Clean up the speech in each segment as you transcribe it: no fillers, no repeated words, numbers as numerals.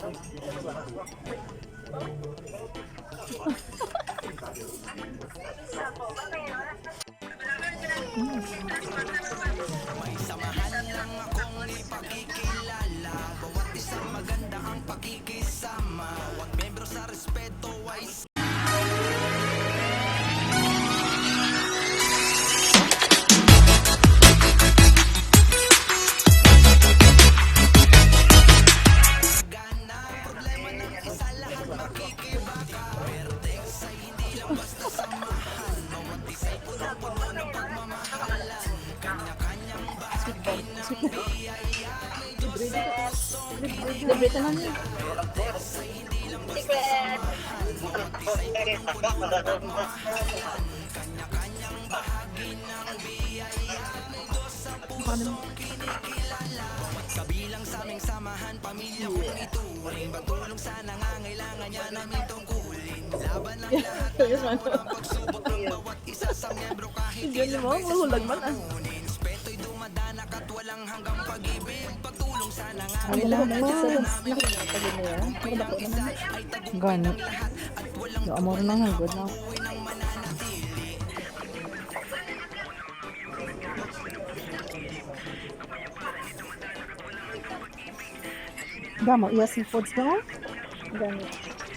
May samahan lang akong ipakikilala, bawat isang maganda ang pakikisama, bawat membro sa respeto ay Libre naman yun. Secret. kabilang sa aming samahan, pamilya kong ituring, pagtulong sa nangangailangan niya namin tungkulin, laban ng lahat ng pagsubok ng bawat isa sa miyembro kahit Hindi mo, mahulag man ah. respeto'y dumadanak at walang hanggang pag-ibig, pagtulong sa Ano ba naman sa nakikita mo yan? Nakabako naman. Gani. Yung amor na hagod na. Gama, iya seafoods ka? Gani.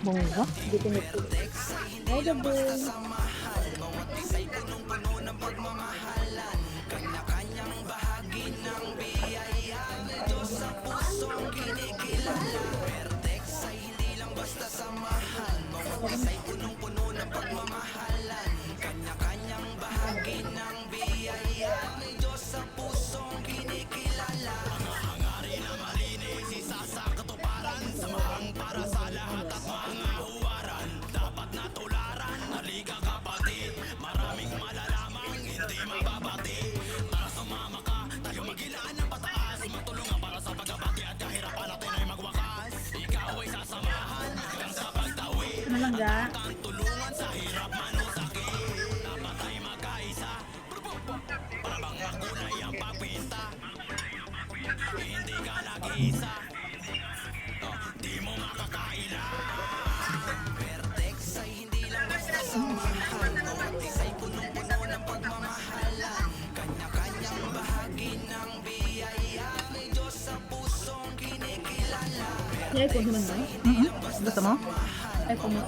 Bongga? Hindi pinipili. Ay, gabing. Malangga. May iPhone naman ba? Gusto mo? iPhone mo?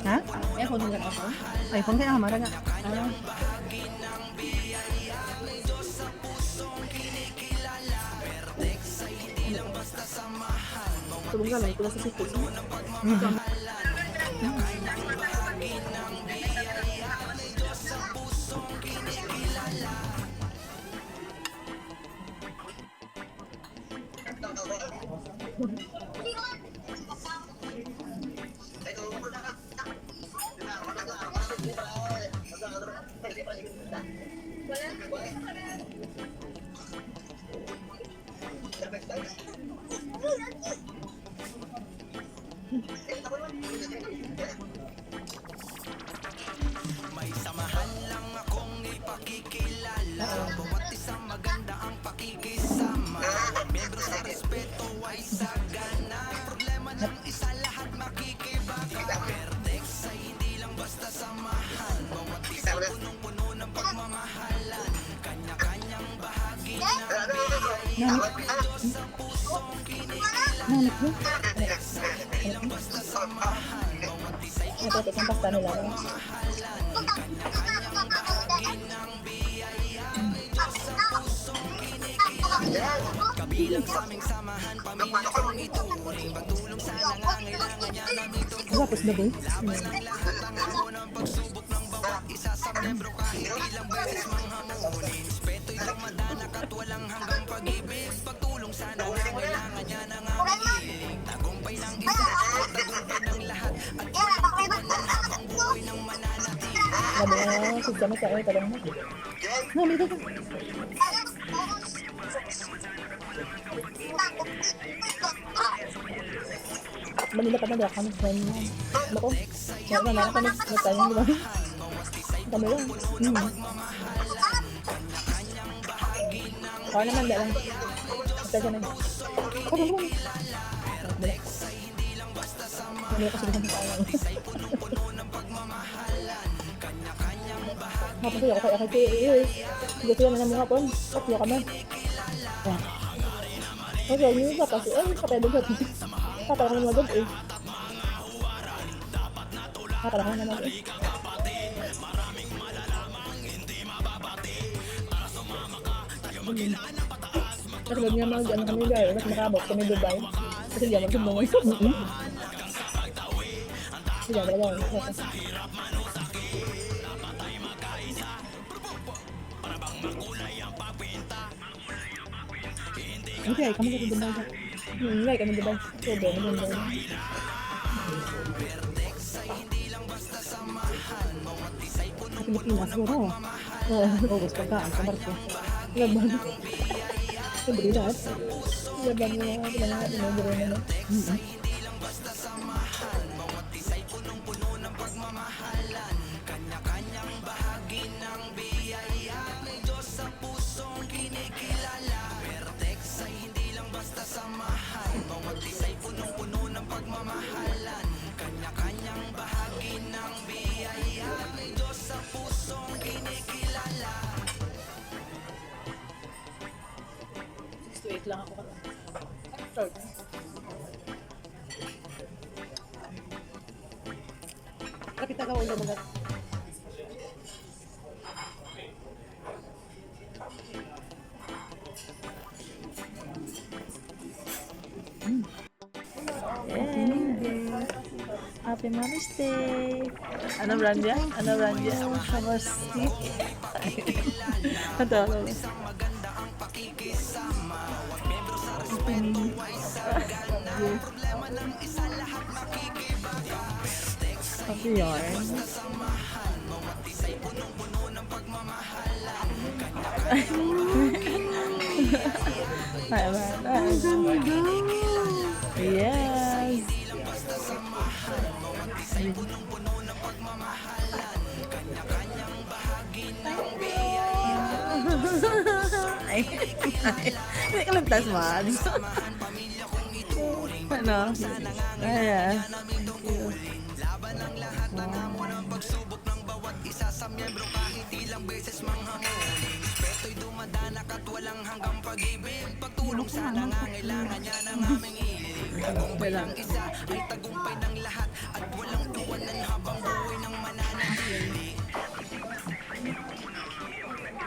Ha? iPhone mo lang ako? iPhone kaya kamara nga. Ah. Tulong ka lang, tulong sa sipos. may samahan lang akong ipakikilala, bawat isang maganda ang pakikisama, membro sa respeto ay sagana, problema ng isa lahat makikibaka, Vertex ay hindi lang basta samahan, bawat isa punong-puno ng pagmamahalan, kanya-kanyang bahagi ng biyaya, Diyos sa pusong kinikilala, Vertex ay hindi lang basta samahan, bawat isa'y Napatik ang pasta nila. kabilang sa aming samahan, pamilya kong ituring, pagtulong sa nangangailangan niya namin tungkulin, Tapos na ba? laban ng lahat ng hamon ng pagsubok ng bawat isa sa membro kahit ilang beses manghamunin, respeto'y dumadanak at walang hanggang pag-ibig, pagtulong sa nangangailangan niya nanganginig, tagumpay ng isa at tagumpay ng lahat, at walang iwanan habang buhay ng mananatili. Sabi nga, sugda mo sa air, talong mo. No, may daga. Manila pa na kami sa inyo. Ako, wala na kami. Nagtayang di ba? Kami lang. Ako naman, dala. Nagtayang na. Ako naman. Wala. Hindi ako sila sa alam. Tapos ako kaya kasi hindi ko naman mga pon. Tatlo kami. Okay, yun sa kasi patay doon sa patay ko naman doon eh. Patay ko naman doon. Kasi ba't nga ano kami guys, mas makabot kami Dubai. Kasi di ako magsumbong. Sige, talaga. Okay, kamu kasi Dubai ka. Hindi, kami Dubai. So, doon, doon. Sa Pilipinas, siguro. Oo, gusto ka. Ang kamar ko. Laban. Siyempre lahat. Laban mo na. Pinagduro na. Wait lang ako. Start. Kapita ka ulo mga. Happy Mother's Day. Ano brand yan? Ano brand yan? Mother's Day. Ito. Happy yarn. Yes. Ay, may kalantas man. Ano? Ayan.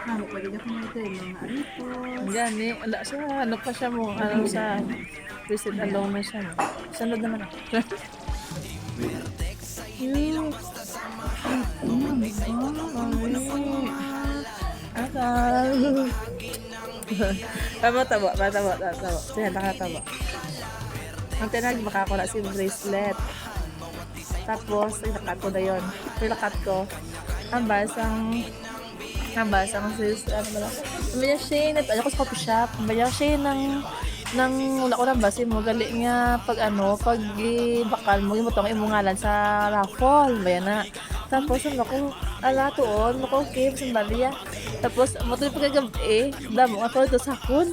Ano pwede na kumita yung mga arito. Yan eh. Wala siya. Ano pa siya mo? Ano sa visit alone na siya. Sunod naman ako. Akal. Mataba. Siya nakataba. Ang tinag baka ko na si bracelet. Tapos, inakat ko na yun. Pinakat ko. Ang basang sis, ano ba lang. Maya siya, natayo ko sa coffee shop. Maya siya nang wala ko nang basi mo. Gali nga pag bakal mo, yung mutong imungalan sa raffle. Maya na. Tapos, ako, tuon, ako, okay, sandali. Tapos, matuloy pagkagabi, damo ako ito sa kun.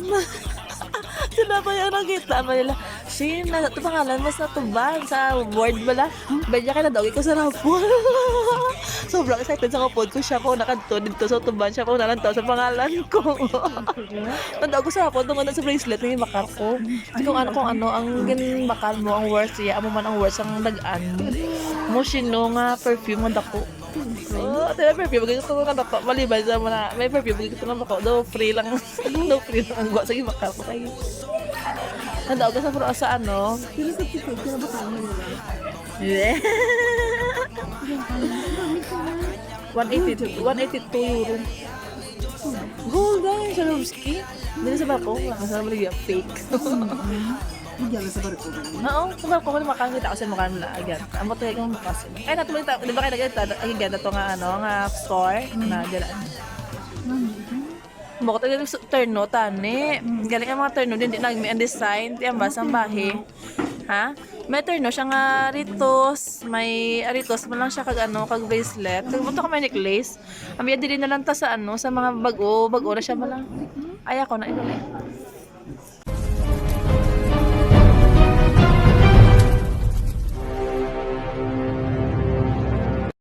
Sila pa yung nakita mo nila. Shin, ito pangalan mo sa tuban, sa board bala. Baya ka na daw, ikaw sa raffle. Sobrang excited sa kapod ko siya ko nakadto dito sa tuban siya ko nalantaw sa pangalan ko. Tanda ko sa raffle tungkol sa bracelet ng bakal ko. Kung ano ang bakal mo ang worth siya, amo man ang worth ang dagan mo sino nga perfume nga dako. Oh, tira perfume gito ko nga dako. Maliban sa mga may perfume gito nga dako. Do free lang ang gwa sa bakal ko kay. Tanda ko sa ano. Sino sa tiktok? Sino ba kami nila? Yeah. 182 euro. Gold dahil sa Lubski. Dili sa barko. Masama lagi ang fake. Hindi lang sa barko. Oo, sa barko ko makakita ko sa mukha nila agad. Amo to yung mukha sila. Ay natuloy ta, di ba kayo nagita agad na to nga store na dilaan. Bako tayo terno tani. Galing ang mga terno din nagmi ang design ti ang basang bahe. Ha? May terno siya nga ritos, may aritos man lang siya kag bracelet. Tugmo to ka may necklace. Ambiya dili na lang ta sa sa mga bago na siya malang. Ay ako na ito.